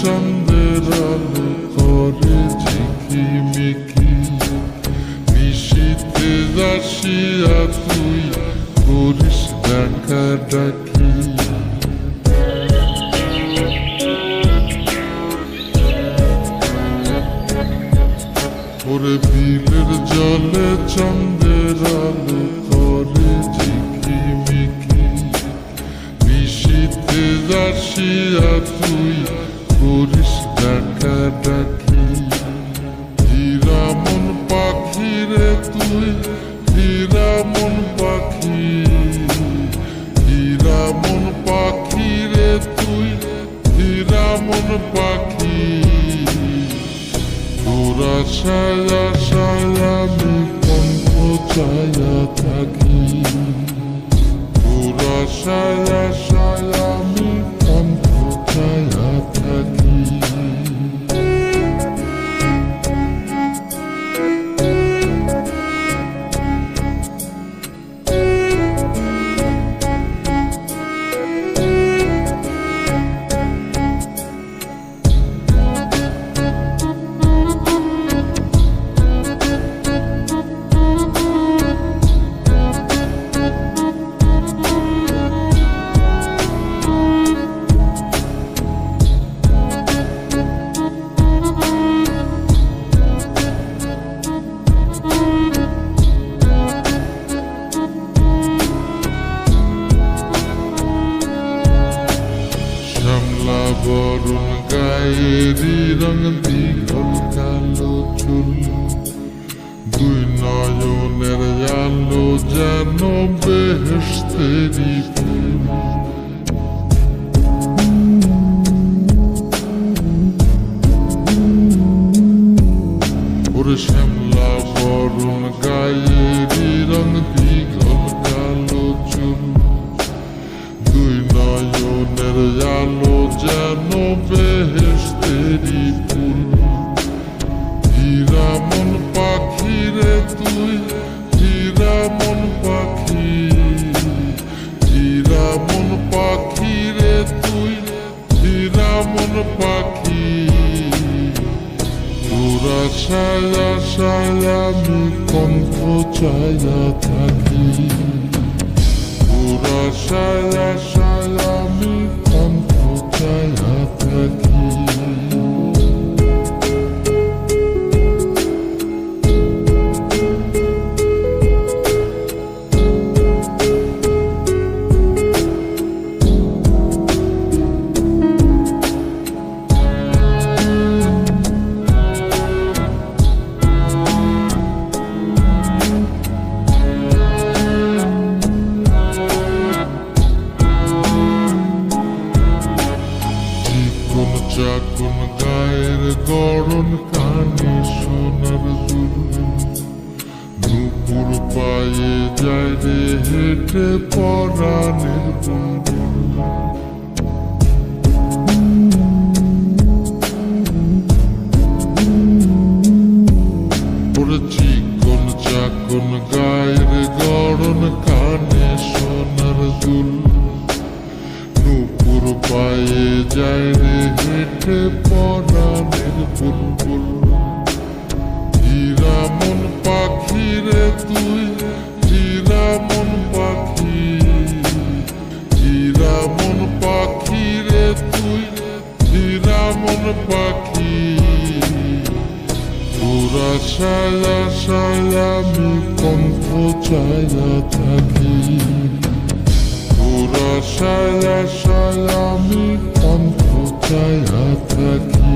চন্দ্রের আলো করে ঝিকিমিকি, নিশীথে আসিয়া তুই করিস ডাকা ডাকি। ওরে বিলের জলে চন্দ্রের আলো করে ঝিকিমিকি, নিশীথে আসিয়া তুই করিস ডাকা ডাকি। হীরা মন পাখি রে তুই, হীরা মন পাখি, হীরা মন পাখি রে তুই, হীরা মন পাখি। তোরা ছায়া ছায়া আমি কণ্ঠ ছায়া থাকি, তোরা ছায়া ছায়া আমি কণ্ঠ ছায়া থাকি। শ্যামলা বরণ গায়েরি রং দীঘল কালো চুল, দুই নয়নের আলো যেন বেহেশতেরি ফুল। ওরে শ্যামলা বরণ গায়েরি রং দীঘল কালো চুল, দুই নয়নের আলো যেন বেহেশতেরি ফুল। হীরা মন পাখি রে তুই, হীরা মন পাখি, হীরা মন পাখি রে তুই, হীরা মন পাখি। তোরা ছায়া ছায়া আমি কণ্ঠ ছায়া থাকি, তোরা ছায়া ছায়া আমি কণ্ঠ ছায়া থাকি। চাকুন গায়ের গড়ন কানে সোনার দুল, নুপুর পায়ে যায় রে হেঁটে পরাণের বুলবুল। ওরে চিকন চাকুন গায়ের গড়ন কানে সোনার দুল, নুপুর পায়ে যায় রে হেঁটে পরাণের বুলবুল। হীরা মন পাখি রে তুই, হীরা মন পাখি, হীরা মন পাখি রে তুই, হীরা মন পাখি। তোরা ছায়া ছায়া আমি কণ্ঠ ছায়া থাকি, তোরা ছায়া ছায়া আমি কণ্ঠ ছায়া থাকি।